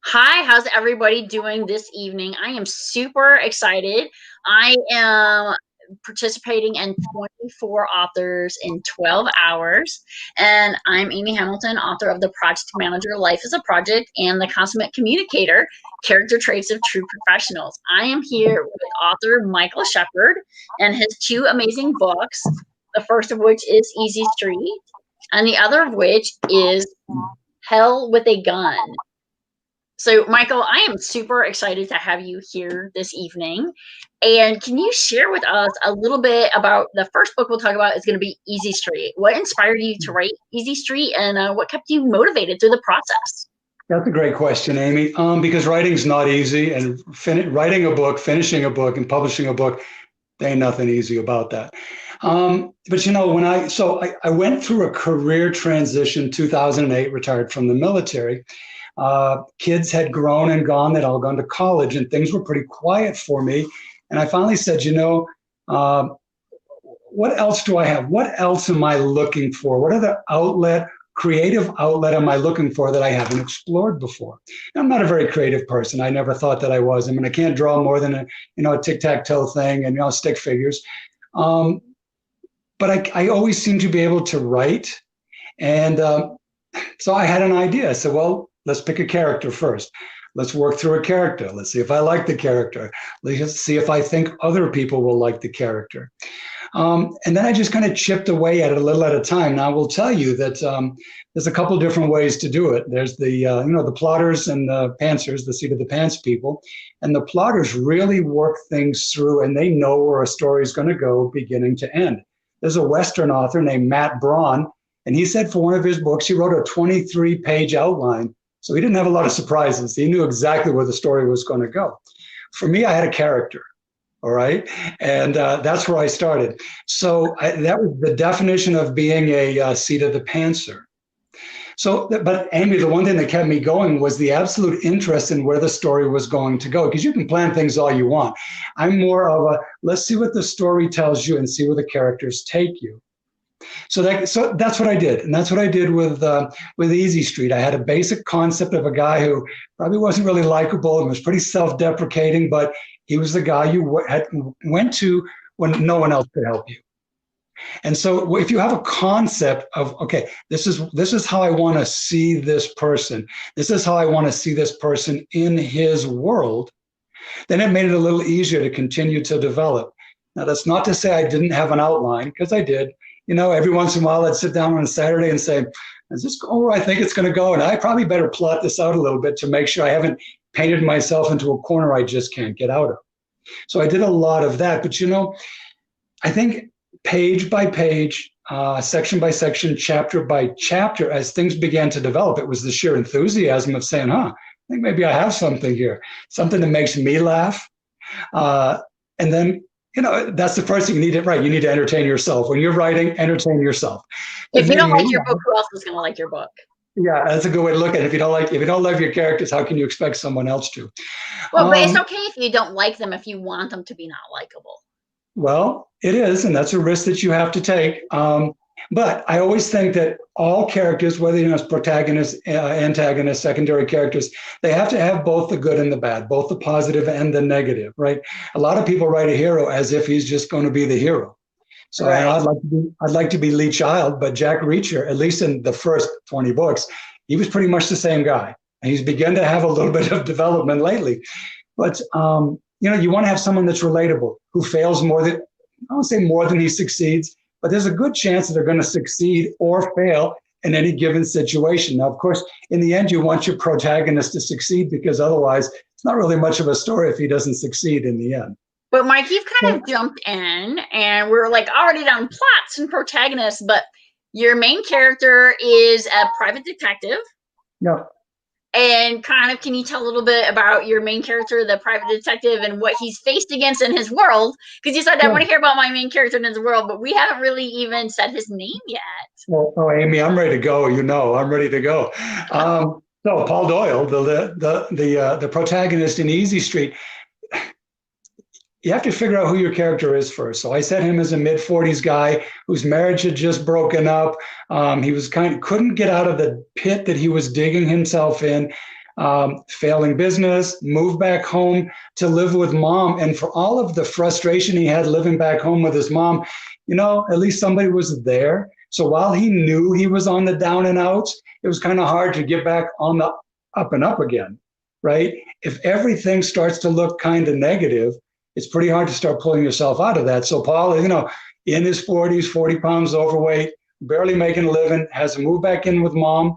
Hi, how's everybody doing this evening? I am super excited. I am participating in 24 authors in 12 hours. And I'm Amy Hamilton, author of The Project Manager, Life is a Project, and The Consummate Communicator, Character Traits of True Professionals. I am here with author Michael Shepard and his two amazing books, the first of which is Easy Street, and the other of which is Hell with a Gun. So, Michael, I am super excited to have you here this evening. And can you share with us a little bit about the first book we'll talk about is going to be Easy Street. What inspired you to write Easy Street, and what kept you motivated through the process? That's a great question, Amy. Because writing's not easy, and writing a book, finishing a book, and publishing a book, there ain't nothing easy about that. But I went through a career transition, 2008, retired from the military. Kids had grown and gone; they'd all gone to college, and things were pretty quiet for me. And I finally said, what else do I have? What else am I looking for? What other creative outlet am I looking for that I haven't explored before? And I'm not a very creative person. I never thought that I was. I mean, I can't draw more than a tic-tac-toe thing and, stick figures. But I always seem to be able to write. And so I had an idea. I said, well, let's pick a character first. Let's work through a character. Let's see if I like the character. Let's see if I think other people will like the character. And then I just kind of chipped away at it a little at a time. Now I will tell you that there's a couple different ways to do it. There's the plotters and the pantsers, the seat of the pants people. And the plotters really work things through, and they know where a story is going to go beginning to end. There's a Western author named Matt Braun, and he said for one of his books, he wrote a 23-page outline. So he didn't have a lot of surprises. He knew exactly where the story was going to go. For me, I had a character. All right. And that's where I started. So that was the definition of being a seat of the pantser. So, but Amy, the one thing that kept me going was the absolute interest in where the story was going to go, because you can plan things all you want. I'm more of let's see what the story tells you and see where the characters take you. So that's what I did. And that's what I did with Easy Street. I had a basic concept of a guy who probably wasn't really likable and was pretty self-deprecating, but he was the guy you went to when no one else could help you. And so if you have a concept of, okay, this is how I want to see this person. This is how I want to see this person in his world, then it made it a little easier to continue to develop. Now, that's not to say I didn't have an outline, because I did. Every once in a while I'd sit down on a Saturday and say, is this going where I think it's going to go? And I probably better plot this out a little bit to make sure I haven't painted myself into a corner I just can't get out of. So I did a lot of that. But, I think page by page, section by section, chapter by chapter, as things began to develop, it was the sheer enthusiasm of saying, I think maybe I have something here, something that makes me laugh. And then, that's the first thing you need to write. You need to entertain yourself. When you're writing, entertain yourself. If you don't like your book, who else is going to like your book? Yeah, that's a good way to look at it. If you don't love your characters, how can you expect someone else to? Well, but it's okay if you don't like them, if you want them to be not likable. Well, it is, and that's a risk that you have to take. But I always think that all characters, whether it's protagonists, antagonists, secondary characters, they have to have both the good and the bad, both the positive and the negative, right? A lot of people write a hero as if he's just going to be the hero. So right. I'd like to be Lee Child, but Jack Reacher, at least in the first 20 books, he was pretty much the same guy. And he's begun to have a little bit of development lately. But you want to have someone that's relatable, who fails more than, I won't say more than he succeeds, but there's a good chance that they're going to succeed or fail in any given situation. Now, of course, in the end, you want your protagonist to succeed, because otherwise it's not really much of a story if he doesn't succeed in the end. But Mike, you've kind of jumped in, and we're already down plots and protagonists, but your main character is a private detective. Yeah. And can you tell a little bit about your main character, the private detective, and what he's faced against in his world? Because you said, I want to hear about my main character in his world, but we haven't really even said his name yet. Well, Amy, I'm ready to go. I'm ready to go. So Paul Doyle, the protagonist in Easy Street, you have to figure out who your character is first. So I set him as a mid-40s guy whose marriage had just broken up. He was couldn't get out of the pit that he was digging himself in. failing business, moved back home to live with mom. And for all of the frustration he had living back home with his mom, at least somebody was there. So while he knew he was on the down and outs, it was kind of hard to get back on the up and up again, right? If everything starts to look kind of negative, it's pretty hard to start pulling yourself out of that. So Paul, in his 40s, 40 pounds overweight, barely making a living, has to move back in with mom.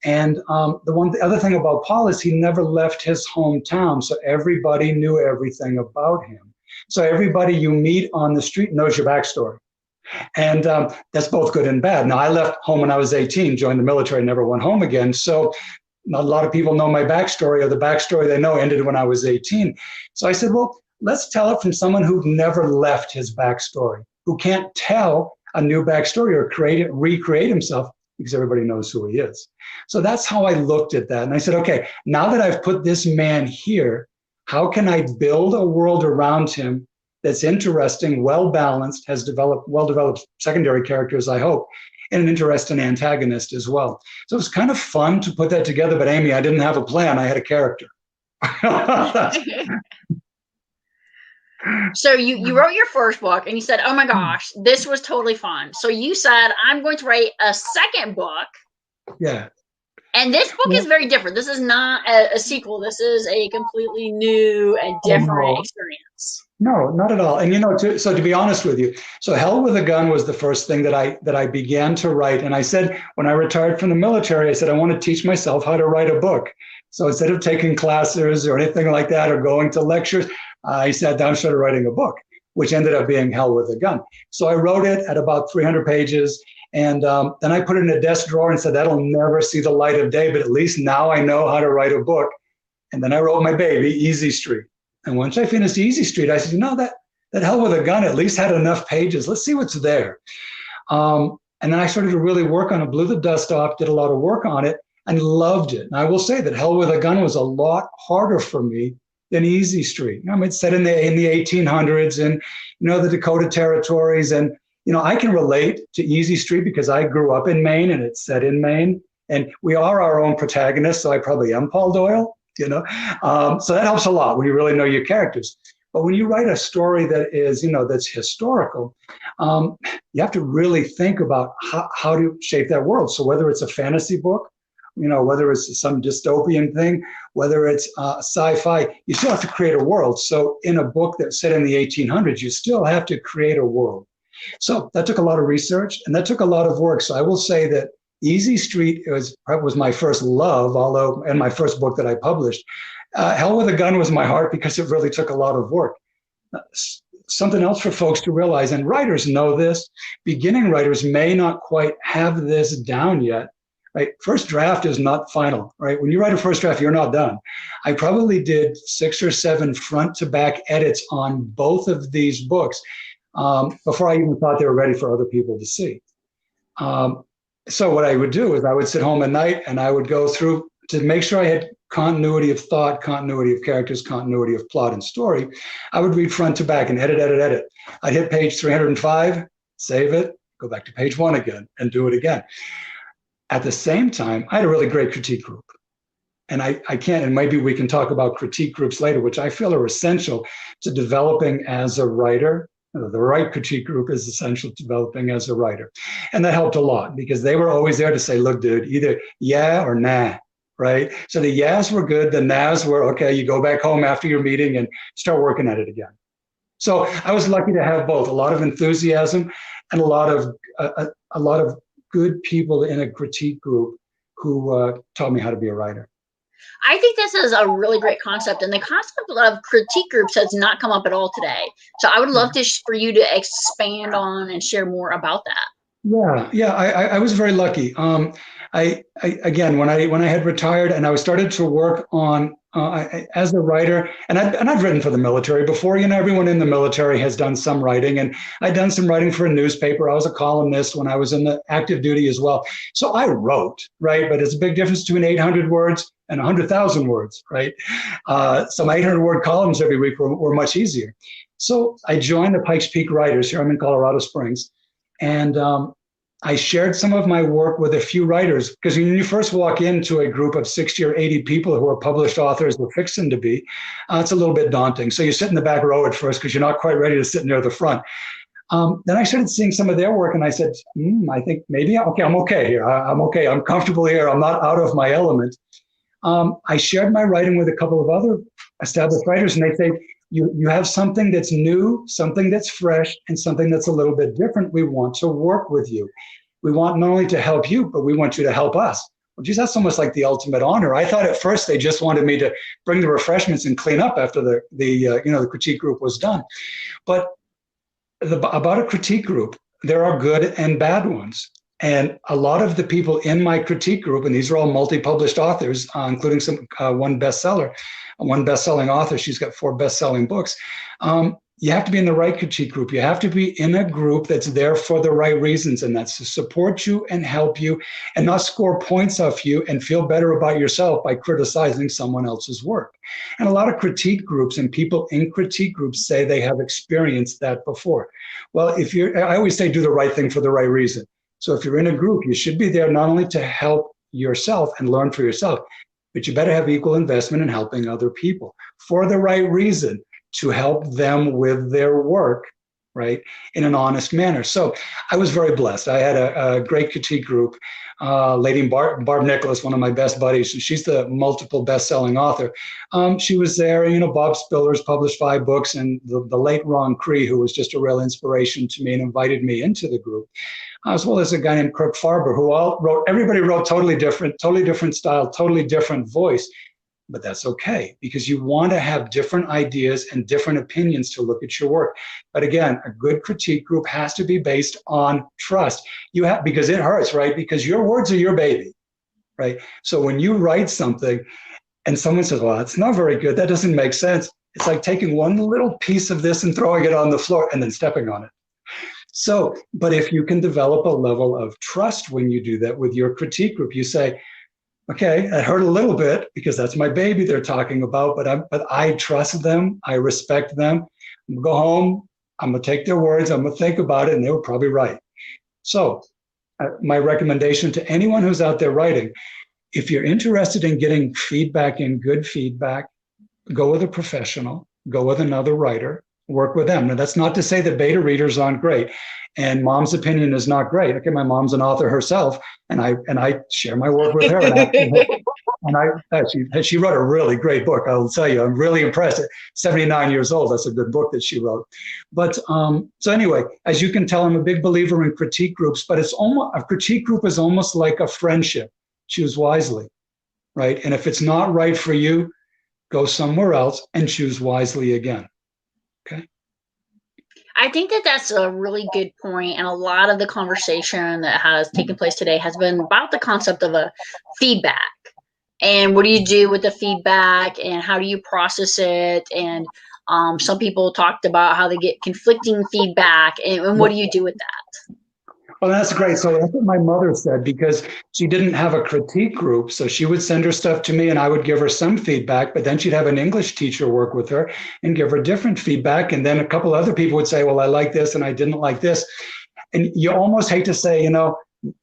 And the other thing about Paul is he never left his hometown. So everybody knew everything about him. So everybody you meet on the street knows your backstory. And that's both good and bad. Now, I left home when I was 18, joined the military, never went home again. So not a lot of people know my backstory, or the backstory they know ended when I was 18. So I said, well, let's tell it from someone who never left his backstory, who can't tell a new backstory or recreate himself, because everybody knows who he is. So that's how I looked at that. And I said, okay, now that I've put this man here, how can I build a world around him that's interesting, well-balanced, has well-developed secondary characters, I hope, and an interesting antagonist as well. So it was kind of fun to put that together. But Amy, I didn't have a plan. I had a character. So you wrote your first book and you said, oh my gosh, this was totally fun. So you said, I'm going to write a second book. Yeah. And this book is very different. This is not a sequel. This is a completely new and different experience. No, not at all. And so to be honest with you, so Hell with a Gun was the first thing that I began to write. And I said, when I retired from the military, I said, I want to teach myself how to write a book. So instead of taking classes or anything like that, or going to lectures, I sat down and started writing a book, which ended up being Hell with a Gun. So I wrote it at about 300 pages. And then I put it in a desk drawer and said, that'll never see the light of day, but at least now I know how to write a book. And then I wrote my baby, Easy Street. And once I finished Easy Street, I said, that Hell with a Gun at least had enough pages. Let's see what's there. And then I started to really work on it, blew the dust off, did a lot of work on it, and loved it. And I will say that Hell with a Gun was a lot harder for me than Easy Street. It's set in the 1800s and, the Dakota Territories. And, I can relate to Easy Street because I grew up in Maine and it's set in Maine. And we are our own protagonists, so I probably am Paul Doyle, so that helps a lot when you really know your characters. But when you write a story that is, that's historical, you have to really think about how to shape that world. So whether it's a fantasy book, whether it's some dystopian thing, whether it's sci-fi, you still have to create a world. So in a book that's set in the 1800s, you still have to create a world. So that took a lot of research and that took a lot of work. So I will say that Easy Street was my first love, and my first book that I published. Hell with a Gun was my heart because it really took a lot of work. Something else for folks to realize, and writers know this, beginning writers may not quite have this down yet. Right? First draft is not final, right? When you write a first draft, you're not done. I probably did 6 or 7 front to back edits on both of these books before I even thought they were ready for other people to see. So what I would do is I would sit home at night and I would go through to make sure I had continuity of thought, continuity of characters, continuity of plot and story. I would read front to back and edit. I'd hit page 305, save it, go back to page 1 again and do it again. At the same time, I had a really great critique group. And I can't, and maybe we can talk about critique groups later, which I feel are essential to developing as a writer. The right critique group is essential to developing as a writer. And that helped a lot because they were always there to say, look, dude, either yeah or nah, right? So the yeahs were good. The nahs were, okay, you go back home after your meeting and start working at it again. So I was lucky to have both, a lot of enthusiasm and a lot of good people in a critique group who taught me how to be a writer. I think this is a really great concept, and the concept of critique groups has not come up at all today. So I would love for you to expand on and share more about that. Yeah, I was very lucky. Again, when I had retired and I started to work on as a writer, and I've written for the military before. Everyone in the military has done some writing, and I'd done some writing for a newspaper. I was a columnist when I was in the active duty as well. So I wrote, right? But it's a big difference between 800 words and 100,000 words, right? So my 800-word columns every week were much easier. So I joined the Pikes Peak Writers here. I'm in Colorado Springs, and I shared some of my work with a few writers, because when you first walk into a group of 60 or 80 people who are published authors or fiction to be, it's a little bit daunting. So you sit in the back row at first because you're not quite ready to sit near the front. Then I started seeing some of their work, and I said, I think maybe, okay, I'm okay here. I'm okay. I'm comfortable here. I'm not out of my element. I shared my writing with a couple of other established writers, and they say, you have something that's new, something that's fresh, and something that's a little bit different. We want to work with you. We want not only to help you, but we want you to help us. Well, geez, that's almost like the ultimate honor. I thought at first they just wanted me to bring the refreshments and clean up after the critique group was done. But about a critique group, there are good and bad ones. And a lot of the people in my critique group, and these are all multi-published authors, including one best-selling author. She's got 4 best-selling books. You have to be in the right critique group. You have to be in a group that's there for the right reasons, and that's to support you and help you and not score points off you and feel better about yourself by criticizing someone else's work. And a lot of critique groups and people in critique groups say they have experienced that before. Well, I always say do the right thing for the right reason. So if you're in a group, you should be there not only to help yourself and learn for yourself, but you better have equal investment in helping other people for the right reason, to help them with their work, right, in an honest manner. So I was very blessed. I had a great critique group. Lady Barb Nicholas, one of my best buddies, she's the multiple best-selling author. She was there. Bob Spiller's published 5 books, and the late Ron Cree, who was just a real inspiration to me and invited me into the group, as well as a guy named Kirk Farber, who everybody wrote totally different style, totally different voice. But that's okay, because you want to have different ideas and different opinions to look at your work. But again, a good critique group has to be based on trust. Because it hurts, right? Because your words are your baby, right? So when you write something and someone says, well, it's not very good, that doesn't make sense. It's like taking one little piece of this and throwing it on the floor and then stepping on it. So, but if you can develop a level of trust when you do that with your critique group, you say, okay, that hurt a little bit because that's my baby they're talking about, but I trust them, I respect them. I'm gonna go home, I'm gonna take their words, I'm gonna think about it, and they were probably right. So my recommendation to anyone who's out there writing, if you're interested in getting feedback and good feedback, go with a professional, go with another writer, work with them. Now, that's not to say that beta readers aren't great. And Mom's opinion is not great. Okay, my mom's an author herself, and I share my work with her. And she wrote a really great book. I'll tell you, I'm really impressed. At 79 years old, that's a good book that she wrote. But so anyway, as you can tell, I'm a big believer in critique groups. But a critique group is almost like a friendship. Choose wisely, right? And if it's not right for you, go somewhere else and choose wisely again. Okay. I think that that's a really good point, and a lot of the conversation that has taken place today has been about the concept of a feedback, and what do you do with the feedback, and how do you process it, and some people talked about how they get conflicting feedback, and what do you do with that? Well, that's great. So that's what my mother said, because she didn't have a critique group. So she would send her stuff to me and I would give her some feedback, but then she'd have an English teacher work with her and give her different feedback. And then a couple other people would say, well, I like this and I didn't like this. And you almost hate to say, Mom,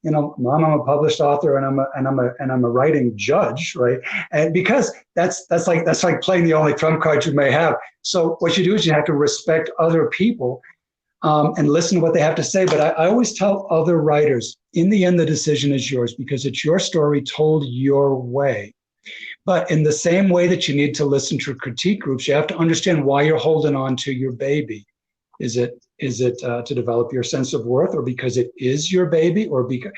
I'm a published author and I'm a writing judge, right? And because that's like playing the only trump card you may have. So what you do is you have to respect other people and listen to what they have to say. But I always tell other writers, in the end, the decision is yours, because it's your story told your way. But in the same way that you need to listen to critique groups, you have to understand why you're holding on to your baby. Is it to develop your sense of worth, or because it is your baby, or because?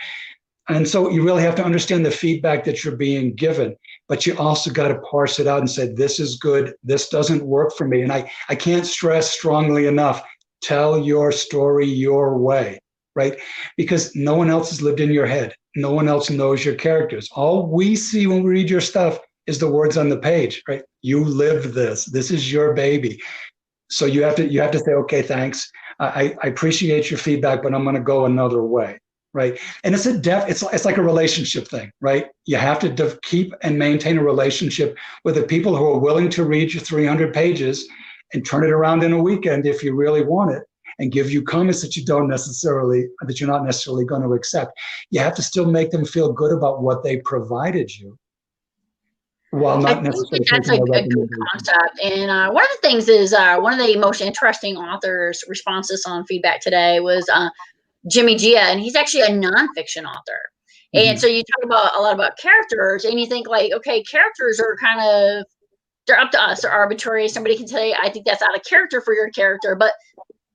And so you really have to understand the feedback that you're being given, but you also got to parse it out and say, this is good, this doesn't work for me. And I can't stress strongly enough, tell your story your way, right? Because no one else has lived in your head. No one else knows your characters. All we see when we read your stuff is the words on the page, right? You lived this. This is your baby. So you have to say, okay, thanks. I appreciate your feedback, but I'm going to go another way, right? And it's like a relationship thing, right? You have to keep and maintain a relationship with the people who are willing to read your 300 pages and turn it around in a weekend if you really want it. and give you comments that you're not necessarily going to accept. You have to still make them feel good about what they provided you, while I not think that necessarily that's taking a a good recommendation. concept. And one of the things is one of the most interesting authors' responses on feedback today was Jimmy Gia, and he's actually a nonfiction author. And so you talk about a lot about characters, and you think like, okay, characters are kind of, they're up to us. They're arbitrary. Somebody can say, I think that's out of character for your character, but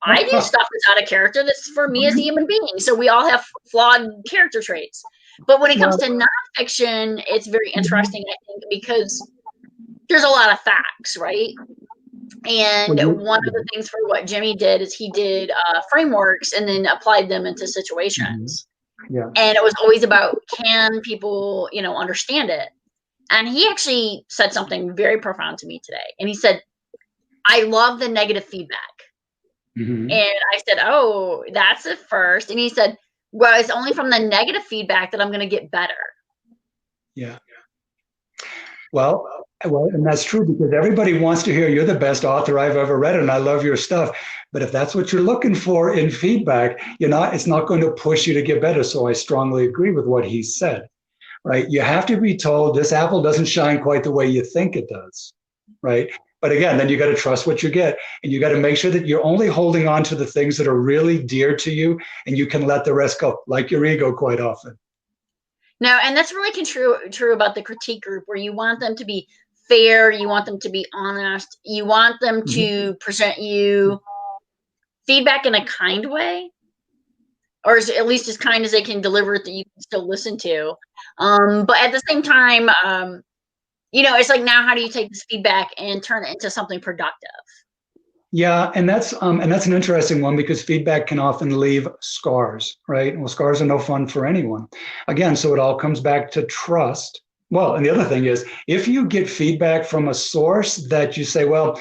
I do stuff that's out of character that's for me as a human being. So we all have flawed character traits. But when it comes to nonfiction, it's very interesting, I think, because there's a lot of facts, right? And one of the things for what Jimmy did is he did frameworks and then applied them into situations. Yeah. And it was always about, can people, understand it? And he actually said something very profound to me today. And he said, I love the negative feedback. And I said, oh, that's the first. And he said, well, it's only from the negative feedback that I'm going to get better. Yeah. Well, and that's true, because everybody wants to hear you're the best author I've ever read and I love your stuff. But if that's what you're looking for in feedback, it's not going to push you to get better. So I strongly agree with what he said, right? You have to be told this apple doesn't shine quite the way you think it does, right? But again, then you got to trust what you get, and you got to make sure that you're only holding on to the things that are really dear to you, and you can let the rest go, like your ego quite often. No, and that's really true about the critique group, where you want them to be fair, you want them to be honest, you want them to present you feedback in a kind way, or at least as kind as they can deliver it that you can still listen to. But at the same time, it's like, now how do you take this feedback and turn it into something productive? Yeah, and that's an interesting one, because feedback can often leave scars, right? Well, scars are no fun for anyone. Again, so it all comes back to trust. Well, and the other thing is, if you get feedback from a source that you say, well,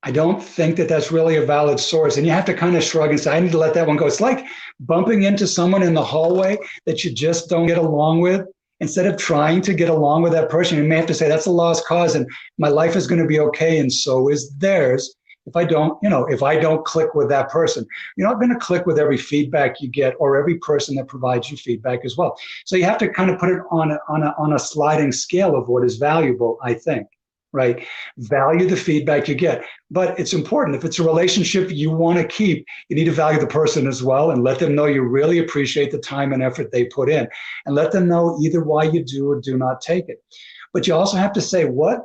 I don't think that that's really a valid source, and you have to kind of shrug and say, I need to let that one go. It's like bumping into someone in the hallway that you just don't get along with. Instead of trying to get along with that person, you may have to say, that's a lost cause, and my life is going to be okay, and so is theirs. If I don't click with that person, you're not going to click with every feedback you get, or every person that provides you feedback as well. So you have to kind of put it on a sliding scale of what is valuable, I think, right? Value the feedback you get. But it's important, if it's a relationship you want to keep, you need to value the person as well, and let them know you really appreciate the time and effort they put in, and let them know either why you do or do not take it. But you also have to say, why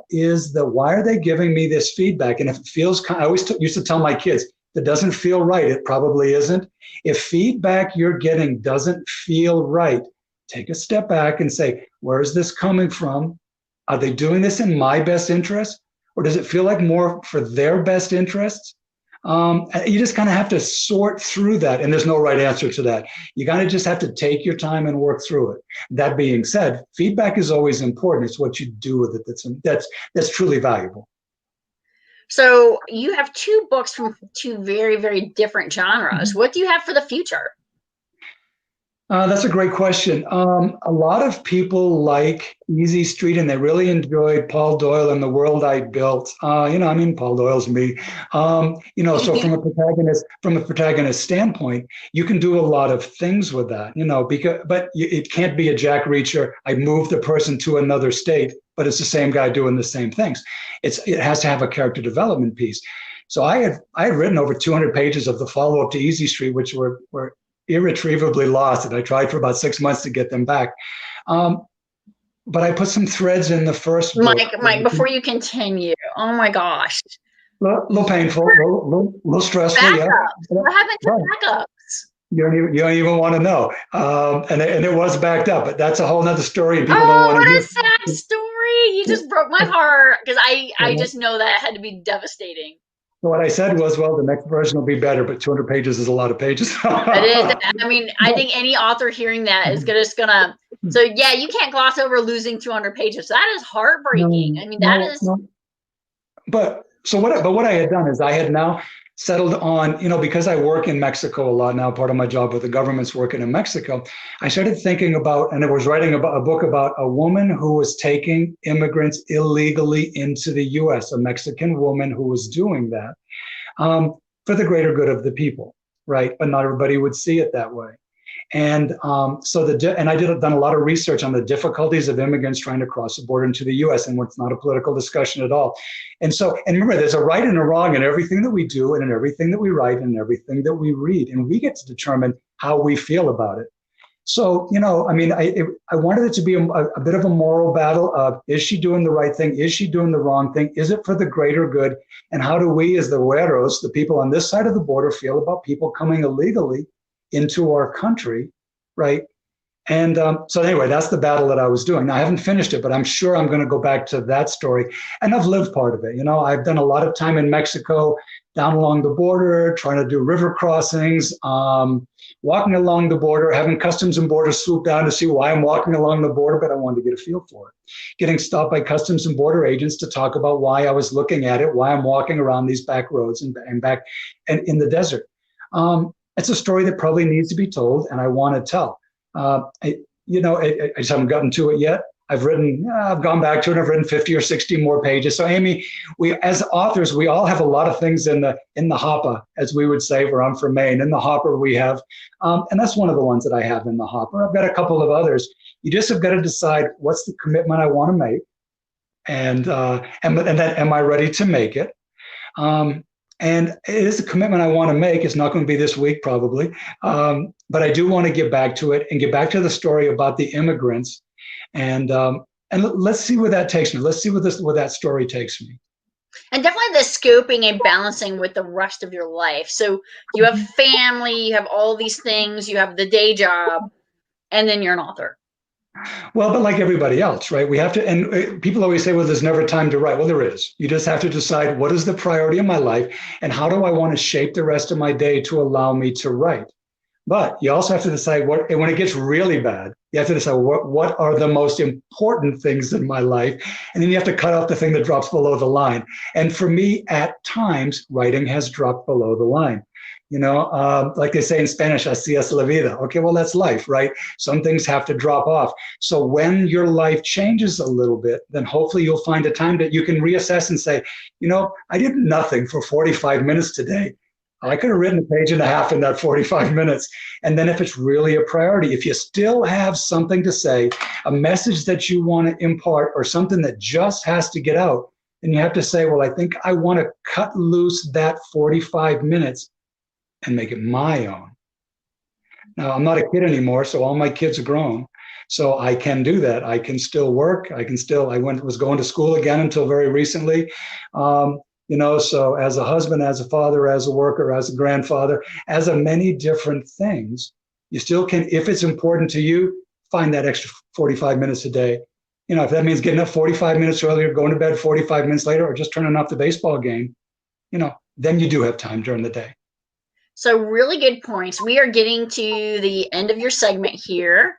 are they giving me this feedback? And if it feels, I always used to tell my kids, if it doesn't feel right, it probably isn't. If feedback you're getting doesn't feel right, take a step back and say, where is this coming from? Are they doing this in my best interest? Or does it feel like more for their best interests? You just kind of have to sort through that, and there's no right answer to that. You kind of just have to take your time and work through it. That being said, feedback is always important. It's what you do with it that's truly valuable. So you have two books from two very, very different genres. What do you have for the future? That's a great question. A lot of people like Easy Street, and they really enjoyed Paul Doyle and The World I Built. Paul Doyle's me. So from a protagonist standpoint, you can do a lot of things with that. But it can't be a Jack Reacher. I moved the person to another state, but it's the same guy doing the same things. It has to have a character development piece. So I had written over 200 pages of the follow-up to Easy Street, which were irretrievably lost, and I tried for about 6 months to get them back. But I put some threads in the first book. Mike, before you continue, oh my gosh. A little painful, a little stressful. Backups. Yeah. What happened to backups? You don't even want to know. And it was backed up, but that's a whole nother story. And people don't want to what hear. a sad story. You just broke my heart, because I just know that had to be devastating. So what I said was, well, the next version will be better, but 200 pages is a lot of pages. It is. I mean, I think any author hearing that is just gonna. So yeah, you can't gloss over losing 200 pages. That is heartbreaking. That is. No. But what I had done is I had now settled on, because I work in Mexico a lot now, part of my job with the government's working in Mexico, I started thinking about, and I was writing about a book about a woman who was taking immigrants illegally into the US, a Mexican woman who was doing that. for the greater good of the people, right? But not everybody would see it that way. And and I done a lot of research on the difficulties of immigrants trying to cross the border into the U.S. And it's not a political discussion at all. And remember, there's a right and a wrong in everything that we do, and in everything that we write, and everything that we read, and we get to determine how we feel about it. So, I mean, I wanted it to be a bit of a moral battle of, is she doing the right thing? Is she doing the wrong thing? Is it for the greater good? And how do we, as the Hueros, the people on this side of the border, feel about people coming illegally into our country, right? And so anyway, that's the battle that I was doing. Now, I haven't finished it, but I'm sure I'm going to go back to that story. And I've lived part of it. I've done a lot of time in Mexico, down along the border, trying to do river crossings, walking along the border, having Customs and Border swoop down to see why I'm walking along the border, but I wanted to get a feel for it. Getting stopped by Customs and Border agents to talk about why I was looking at it, why I'm walking around these back roads and back and in the desert. It's a story that probably needs to be told, and I want to tell. I just haven't gotten to it yet. I've gone back to it. I've written 50 or 60 more pages. So Amy, we as authors, we all have a lot of things in the hopper, as we would say, where I'm from Maine. In the hopper we have, and that's one of the ones that I have in the hopper. I've got a couple of others. You just have got to decide what's the commitment I want to make, and then am I ready to make it? And it is a commitment I want to make. It's not going to be this week, probably. But I do want to get back to it and get back to the story about the immigrants. And let's see where that takes me. Let's see where that story takes me. And definitely the scoping and balancing with the rest of your life. So you have family, you have all these things, you have the day job, and then you're an author. Well, but like everybody else, right? We have to, and people always say, well, there's never time to write. Well, there is. You just have to decide what is the priority of my life and how do I want to shape the rest of my day to allow me to write. But you also have to decide and when it gets really bad, you have to decide what are the most important things in my life. And then you have to cut off the thing that drops below the line. And for me, at times, writing has dropped below the line. Like they say in Spanish, así es la vida. Okay, well, that's life, right? Some things have to drop off. So when your life changes a little bit, then hopefully you'll find a time that you can reassess and say, I did nothing for 45 minutes today. I could have written a page and a half in that 45 minutes. And then if it's really a priority, if you still have something to say, a message that you want to impart or something that just has to get out, then you have to say, well, I think I want to cut loose that 45 minutes and make it my own. Now, I'm not a kid anymore, so all my kids are grown. So I can do that. I can still work. I was going to school again until very recently. So as a husband, as a father, as a worker, as a grandfather, as a many different things, you still can, if it's important to you, find that extra 45 minutes a day. If that means getting up 45 minutes earlier, going to bed 45 minutes later, or just turning off the baseball game, then you do have time during the day. So really good points. We are getting to the end of your segment here.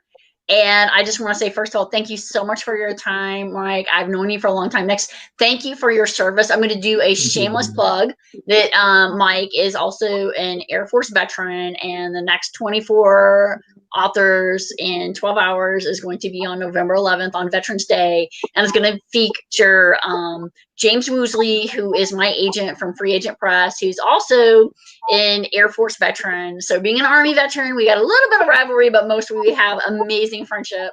And I just want to say, first of all, thank you so much for your time, Mike. I've known you for a long time. Next, thank you for your service. I'm going to do a shameless plug that Mike is also an Air Force veteran, and the next 24 authors in 12 hours is going to be on November 11th on Veterans Day, and it's going to feature James Woosley, who is my agent from Free Agent Press, who's also an Air Force veteran. So being an Army veteran, we got a little bit of rivalry, but most we have amazing friendship.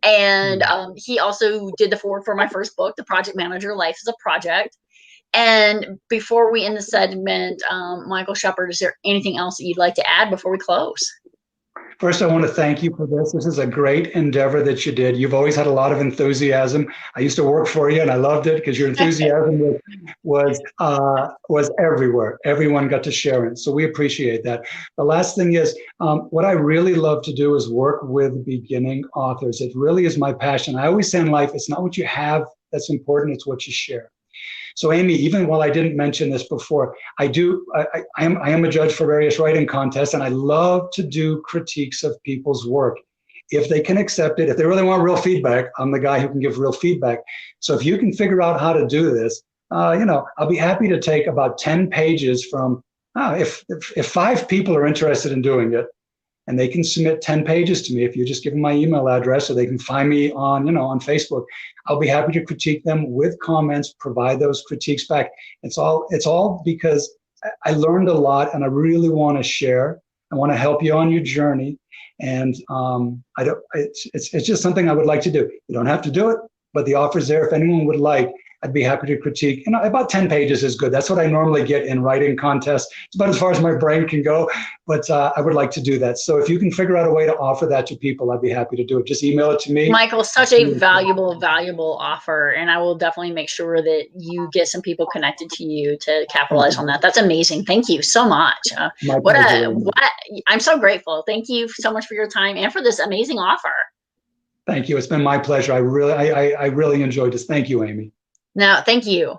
And he also did the foreword for my first book, The Project Manager, Life is a Project. And before we end the segment, Michael Shepard, is there anything else that you'd like to add before we close? First, I want to thank you for this. This is a great endeavor that you did. You've always had a lot of enthusiasm. I used to work for you, and I loved it because your enthusiasm was everywhere. Everyone got to share it. So we appreciate that. The last thing is, what I really love to do is work with beginning authors. It really is my passion. I always say in life, it's not what you have that's important, it's what you share. So Amy, even while I didn't mention this before, I am a judge for various writing contests, and I love to do critiques of people's work. If they can accept it, if they really want real feedback, I'm the guy who can give real feedback. So if you can figure out how to do this, I'll be happy to take about 10 pages from, if 5 people are interested in doing it, and they can submit 10 pages to me. If you just give them my email address, or they can find me on Facebook, I'll be happy to critique them with comments, provide those critiques back. It's all because I learned a lot, and I really want to share. I want to help you on your journey, and I don't. It's just something I would like to do. You don't have to do it, but the offer's there. If anyone would like, I'd be happy to critique. About 10 pages is good. That's what I normally get in writing contests. It's about as far as my brain can go, but I would like to do that. So if you can figure out a way to offer that to people, I'd be happy to do it. Just email it to me. Michael, such a valuable offer, and I will definitely make sure that you get some people connected to you to capitalize on that. That's amazing. Thank you so much. I'm so grateful. Thank you so much for your time and for this amazing offer. Thank you. It's been my pleasure. I really enjoyed this. Thank you, Amy. No, thank you.